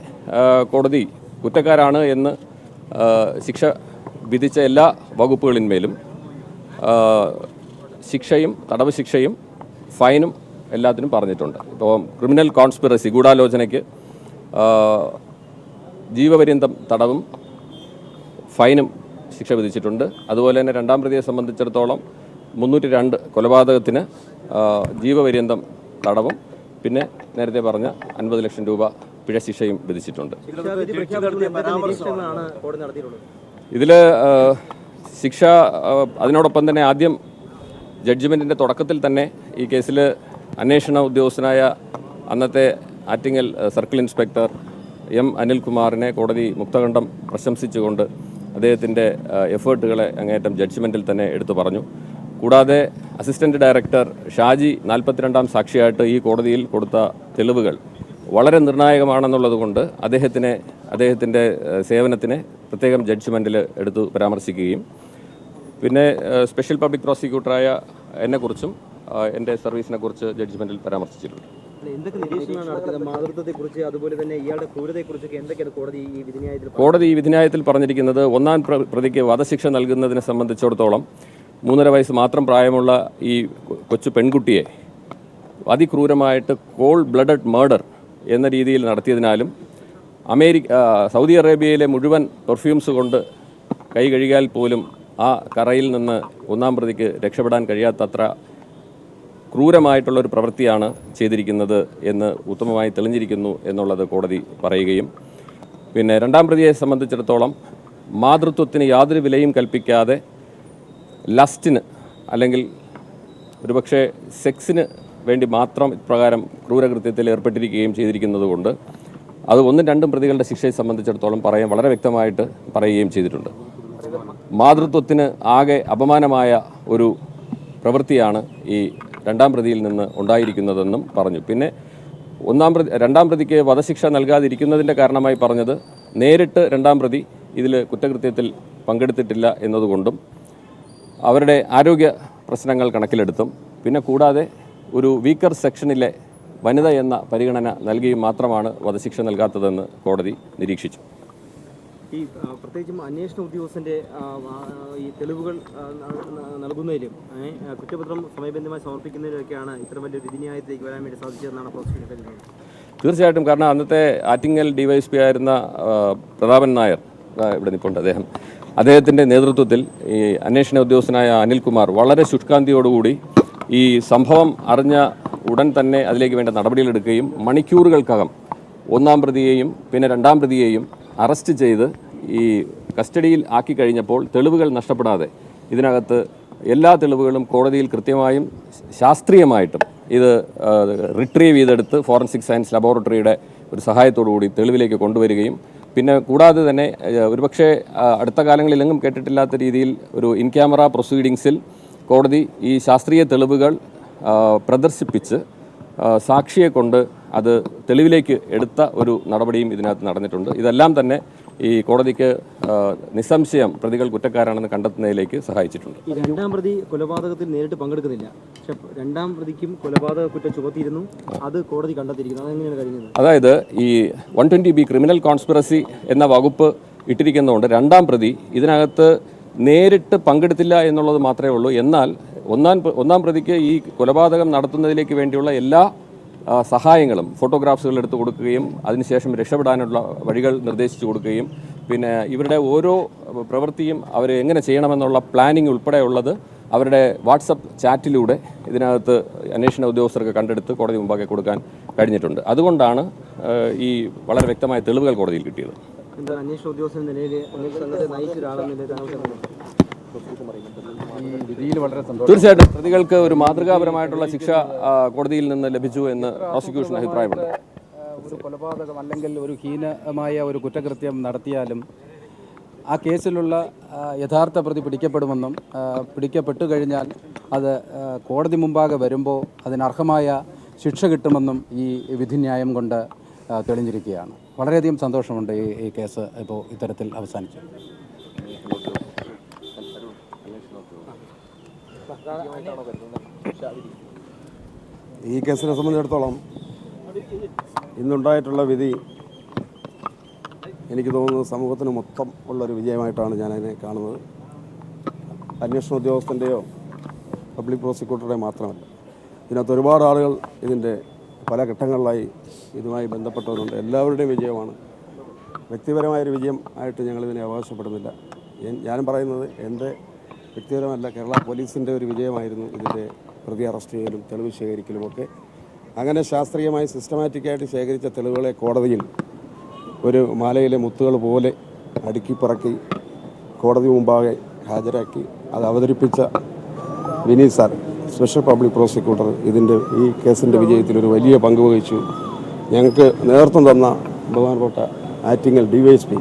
കോടതി കുറ്റക്കാരാണ് എന്ന് ശിക്ഷ വിധിച്ച എല്ലാ വകുപ്പുകളിന്മേലും ശിക്ഷയും തടവ് ശിക്ഷയും ഫൈനും എല്ലാത്തിനും പറഞ്ഞിട്ടുണ്ട്. ഇപ്പോൾ ക്രിമിനൽ കോൺസ്പിറസി, ഗൂഢാലോചനയ്ക്ക് ജീവപര്യന്തം തടവും ഫൈനും ശിക്ഷ വിധിച്ചിട്ടുണ്ട്. അതുപോലെ തന്നെ 2-ാം പ്രതിയെ സംബന്ധിച്ചിടത്തോളം 302 കൊലപാതകത്തിന് ജീവപര്യന്തം തടവും പിന്നെ നേരത്തെ പറഞ്ഞ 50 ലക്ഷം രൂപ പിഴ ശിക്ഷയും വിധിച്ചിട്ടുണ്ട്. ഇതിൽ ശിക്ഷ അതിനോടൊപ്പം തന്നെ ആദ്യം ജഡ്ജ്മെൻറ്റിൻ്റെ തുടക്കത്തിൽ തന്നെ ഈ കേസിൽ അന്വേഷണ ഉദ്യോഗസ്ഥനായ അന്നത്തെ ആറ്റിങ്ങൽ സർക്കിൾ ഇൻസ്പെക്ടർ M. അനിൽകുമാറിനെ കോടതി മുക്തകണ്ഠം പ്രശംസിച്ചുകൊണ്ട് അദ്ദേഹത്തിൻ്റെ എഫേർട്ടുകളെ അങ്ങേയറ്റം ജഡ്ജ്മെൻറ്റിൽ തന്നെ എടുത്തു പറഞ്ഞു. കൂടാതെ അസിസ്റ്റൻറ്റ് ഡയറക്ടർ ഷാജി 42-ാം സാക്ഷിയായിട്ട് ഈ കോടതിയിൽ കൊടുത്ത തെളിവുകൾ വളരെ നിർണായകമാണെന്നുള്ളത് കൊണ്ട് അദ്ദേഹത്തിൻ്റെ സേവനത്തിനെ പ്രത്യേകം ജഡ്ജ്മെൻറ്റിൽ എടുത്തു പരാമർശിക്കുകയും പിന്നെ സ്പെഷ്യൽ പബ്ലിക് പ്രോസിക്യൂട്ടറായ എന്നെക്കുറിച്ചും എൻ്റെ സർവീസിനെക്കുറിച്ച് ജഡ്ജ്മെൻറ്റിൽ പരാമർശിച്ചിട്ടുണ്ട്. കോടതി ഈ വിധിന്യായത്തിൽ പറഞ്ഞിരിക്കുന്നത് 1-ാം പ്രതിക്ക് വധശിക്ഷ നൽകുന്നതിനെ സംബന്ധിച്ചിടത്തോളം 3.5 വയസ്സ് മാത്രം പ്രായമുള്ള ഈ കൊച്ചു പെൺകുട്ടിയെ അതിക്രൂരമായിട്ട് കോൾഡ് ബ്ലഡഡ് മർഡർ എന്ന രീതിയിൽ നടത്തിയതിനാലും സൗദി അറേബ്യയിലെ മുഴുവൻ പെർഫ്യൂംസ് കൊണ്ട് കൈ കഴുകിയാൽ പോലും ആ കറയിൽ നിന്ന് 1-ാം പ്രതിക്ക് രക്ഷപ്പെടാൻ കഴിയാത്തത്ര ക്രൂരമായിട്ടുള്ളൊരു പ്രവൃത്തിയാണ് ചെയ്തിരിക്കുന്നത് എന്ന് ഉത്തമമായി തെളിഞ്ഞിരിക്കുന്നു എന്നുള്ളത് കോടതി പറയുകയും പിന്നെ 2-ാം പ്രതിയെ സംബന്ധിച്ചിടത്തോളം മാതൃത്വത്തിന് യാതൊരു വിലയും കൽപ്പിക്കാതെ ലസ്റ്റിന് അല്ലെങ്കിൽ ഒരുപക്ഷെ സെക്സിന് വേണ്ടി മാത്രം ഇപ്രകാരം ക്രൂരകൃത്യത്തിൽ ഏർപ്പെട്ടിരിക്കുകയും ചെയ്തിരിക്കുന്നത് കൊണ്ട് അത് 1-2 പ്രതികളുടെ ശിക്ഷയെ സംബന്ധിച്ചിടത്തോളം വളരെ വ്യക്തമായിട്ട് പറയുകയും ചെയ്തിട്ടുണ്ട്. മാതൃത്വത്തിന് ആകെ അപമാനമായ ഒരു പ്രവൃത്തിയാണ് ഈ 2-ാം പ്രതിയിൽ നിന്ന് ഉണ്ടായിരിക്കുന്നതെന്നും പറഞ്ഞു. പിന്നെ 2-ാം പ്രതിക്ക് വധശിക്ഷ നൽകാതിരിക്കുന്നതിൻ്റെ കാരണമായി പറഞ്ഞത് നേരിട്ട് 2-ാം പ്രതി ഇതിൽ കുറ്റകൃത്യത്തിൽ പങ്കെടുത്തിട്ടില്ല എന്നതുകൊണ്ടും അവരുടെ ആരോഗ്യ പ്രശ്നങ്ങൾ കണക്കിലെടുത്തും പിന്നെ കൂടാതെ ഒരു വീക്കർ സെക്ഷനിലെ വനിത എന്ന പരിഗണന നൽകിയും മാത്രമാണ് വധശിക്ഷ നൽകാത്തതെന്ന് കോടതി നിരീക്ഷിച്ചു. ഈ പ്രത്യേകിച്ചും അന്വേഷണ ഉദ്യോഗസ്ഥൻ്റെ ഈ തെളിവുകൾ നൽകുന്നതിലും കുറ്റപത്രം സമയബന്ധിതമായി സമർപ്പിക്കുന്നതിലൊക്കെയാണ് ഇത്ര വലിയ വിധിന്യായത്തിലേക്ക് വരാൻ വേണ്ടി സാധിച്ചതെന്നാണ് പ്രോസിക്യൂഷൻ കരുതുന്നത്. തീർച്ചയായിട്ടും, കാരണം അന്നത്തെ ആറ്റിങ്ങൽ ഡിവൈഎസ്പി ആയിരുന്ന പ്രതാപൻ നായർ ഇവിടെ നിൽപ്പുണ്ട്. അദ്ദേഹത്തിൻ്റെ നേതൃത്വത്തിൽ ഈ അന്വേഷണ ഉദ്യോഗസ്ഥനായ അനിൽകുമാർ വളരെ ശുഷ്കാന്തിയോടുകൂടി ഈ സംഭവം അറിഞ്ഞ ഉടൻ തന്നെ അതിലേക്ക് വേണ്ട നടപടികളെടുക്കുകയും മണിക്കൂറുകൾക്കകം ഒന്നാം പ്രതിയെയും പിന്നെ രണ്ടാം പ്രതിയെയും അറസ്റ്റ് ചെയ്ത് ഈ കസ്റ്റഡിയിൽ ആക്കി കഴിഞ്ഞപ്പോൾ തെളിവുകൾ നഷ്ടപ്പെടാതെ ഇതിനകത്ത് എല്ലാ തെളിവുകളും കോടതിയിൽ കൃത്യമായും ശാസ്ത്രീയമായിട്ടും ഇത് റിട്രീവ് ചെയ്തെടുത്ത് ഫോറൻസിക് സയൻസ് ലബോറട്ടറിയുടെ ഒരു സഹായത്തോടുകൂടി തെളിവിലേക്ക് കൊണ്ടുവരികയും പിന്നെ കൂടാതെ തന്നെ ഒരുപക്ഷെ അടുത്ത കാലങ്ങളിലെങ്ങും കേട്ടിട്ടില്ലാത്ത രീതിയിൽ ഒരു ഇൻ ക്യാമറ പ്രൊസീഡിങ്സിൽ കോടതി ഈ ശാസ്ത്രീയ തെളിവുകൾ പ്രദർശിപ്പിച്ച് സാക്ഷിയെ കൊണ്ട് അത് തെളിവിലേക്ക് എടുത്ത ഒരു നടപടിയും ഇതിനകത്ത് നടന്നിട്ടുണ്ട്. ഇതെല്ലാം തന്നെ ഈ കോടതിക്ക് നിസ്സംശയം പ്രതികൾ കുറ്റക്കാരാണെന്ന് കണ്ടെത്തുന്നതിലേക്ക് സഹായിച്ചിട്ടുണ്ട്. ഈ രണ്ടാം പ്രതി കൊലപാതകത്തിൽ നേരിട്ട് പങ്കെടുക്കുന്നില്ല, പക്ഷെ രണ്ടാം പ്രതിക്കും കൊലപാതക കുറ്റം ചുമത്തിയിരുന്നു, അത് കോടതി കണ്ടെത്തിയിരിക്കുന്നു. അതെങ്ങനെയാണ് കഴിഞ്ഞത്? അതായത് ഈ 120B ക്രിമിനൽ കോൺസ്പിറസി എന്ന വകുപ്പ് ഇട്ടിരിക്കുന്നതുകൊണ്ട് രണ്ടാം പ്രതി ഇതിനകത്ത് നേരിട്ട് പങ്കെടുത്തില്ല എന്നുള്ളത് മാത്രമേ ഉള്ളൂ. എന്നാൽ ഒന്നാം പ്രതിക്ക് ഈ കൊലപാതകം നടത്തുന്നതിലേക്ക് വേണ്ടിയുള്ള എല്ലാ സഹായങ്ങളും ഫോട്ടോഗ്രാഫ്സുകൾ എടുത്തു കൊടുക്കുകയും അതിനുശേഷം രക്ഷപ്പെടാനുള്ള വഴികൾ നിർദ്ദേശിച്ചു കൊടുക്കുകയും പിന്നെ ഇവരുടെ ഓരോ പ്രവൃത്തിയും അവർ എങ്ങനെ ചെയ്യണമെന്നുള്ള പ്ലാനിങ് ഉൾപ്പെടെയുള്ളത് അവരുടെ വാട്സപ്പ് ചാറ്റിലൂടെ ഇതിനകത്ത് അന്വേഷണ ഉദ്യോഗസ്ഥർക്ക് കണ്ടെടുത്ത് കോടതി മുമ്പാകെ കൊടുക്കാൻ കഴിഞ്ഞിട്ടുണ്ട്. അതുകൊണ്ടാണ് ഈ വളരെ വ്യക്തമായ തെളിവുകൾ കോടതിയിൽ കിട്ടിയത്. അന്വേഷണ ഉദ്യോഗസ്ഥ നിലയിൽ നയിച്ച ഒരാളെന്ന തീർച്ചയായിട്ടും പ്രതികൾക്ക് ഒരു മാതൃകാപരമായിട്ടുള്ള ശിക്ഷ കോടതിയിൽ നിന്ന് ലഭിച്ചു എന്ന് പ്രോസിക്യൂഷൻ അഭിപ്രായമുണ്ട്. ഒരു കൊലപാതകം അല്ലെങ്കിൽ ഒരു ഹീനമായ ഒരു കുറ്റകൃത്യം നടത്തിയാലും ആ കേസിലുള്ള യഥാർത്ഥ പ്രതി പിടിക്കപ്പെടുമെന്നും പിടിക്കപ്പെട്ടു കഴിഞ്ഞാൽ അത് കോടതി മുമ്പാകെ വരുമ്പോൾ അതിനർഹമായ ശിക്ഷ കിട്ടുമെന്നും ഈ വിധിന്യായം കൊണ്ട് തെളിഞ്ഞിരിക്കുകയാണ്. വളരെയധികം സന്തോഷമുണ്ട് ഈ കേസ് ഇപ്പോൾ ഇത്തരത്തിൽ അവസാനിച്ചു. ഈ കേസിനെ സംബന്ധിച്ചിടത്തോളം ഇന്നുണ്ടായിട്ടുള്ള വിധി എനിക്ക് തോന്നുന്നത് സമൂഹത്തിന് മൊത്തം ഉള്ളൊരു വിജയമായിട്ടാണ് ഞാനതിനെ കാണുന്നത്. അന്വേഷണ ഉദ്യോഗസ്ഥൻ്റെയോ പബ്ലിക് പ്രോസിക്യൂട്ടറുടെയോ മാത്രമല്ല, ഇതിനകത്ത് ഒരുപാട് ആളുകൾ ഇതിൻ്റെ പല ഘട്ടങ്ങളിലായി ഇതുമായി ബന്ധപ്പെട്ടവരുണ്ട്. എല്ലാവരുടെയും വിജയമാണ്. വ്യക്തിപരമായൊരു വിജയം ആയിട്ട് ഞങ്ങളിതിനെ അവകാശപ്പെടുന്നില്ല. ഞാനും പറയുന്നത് എൻ്റെ വ്യക്തിപരമല്ല, കേരള പോലീസിൻ്റെ ഒരു വിജയമായിരുന്നു ഇതിൻ്റെ പ്രതി അറസ്റ്റ് ചെയ്യലും തെളിവ് ശേഖരിക്കലുമൊക്കെ. അങ്ങനെ ശാസ്ത്രീയമായി സിസ്റ്റമാറ്റിക്കായിട്ട് ശേഖരിച്ച തെളിവുകളെ കോടതിയിൽ ഒരു മാലയിലെ മുത്തുകൾ പോലെ അടുക്കി പറക്കി കോടതി മുമ്പാകെ ഹാജരാക്കി അത് അവതരിപ്പിച്ച Vineeth sir, special public prosecutor, ഈ കേസിൻ്റെ വിജയത്തിൽ ഒരു വലിയ പങ്ക് വഹിച്ചു. ഞങ്ങൾക്ക് നേതൃത്വം തന്ന ബഹുമാനപ്പെട്ട ആറ്റിങ്ങൽ DYSP,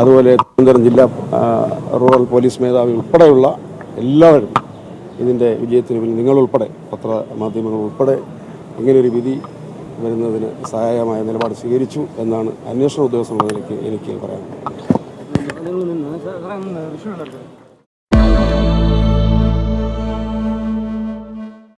അതുപോലെ തിരുവനന്തപുരം ജില്ലാ റൂറൽ പോലീസ് മേധാവി ഉൾപ്പെടെയുള്ള എല്ലാവരും ഇതിൻ്റെ വിജയത്തിന് പിന്നിൽ, നിങ്ങളുൾപ്പെടെ പത്രമാധ്യമങ്ങൾ ഉൾപ്പെടെ ഇങ്ങനെയൊരു വിധി വരുന്നതിന് സഹായകമായ നിലപാട് സ്വീകരിച്ചു എന്നാണ് അന്വേഷണ ഉദ്യോഗസ്ഥരുടെ നിലയ്ക്ക് എനിക്ക് പറയാനുള്ളത്.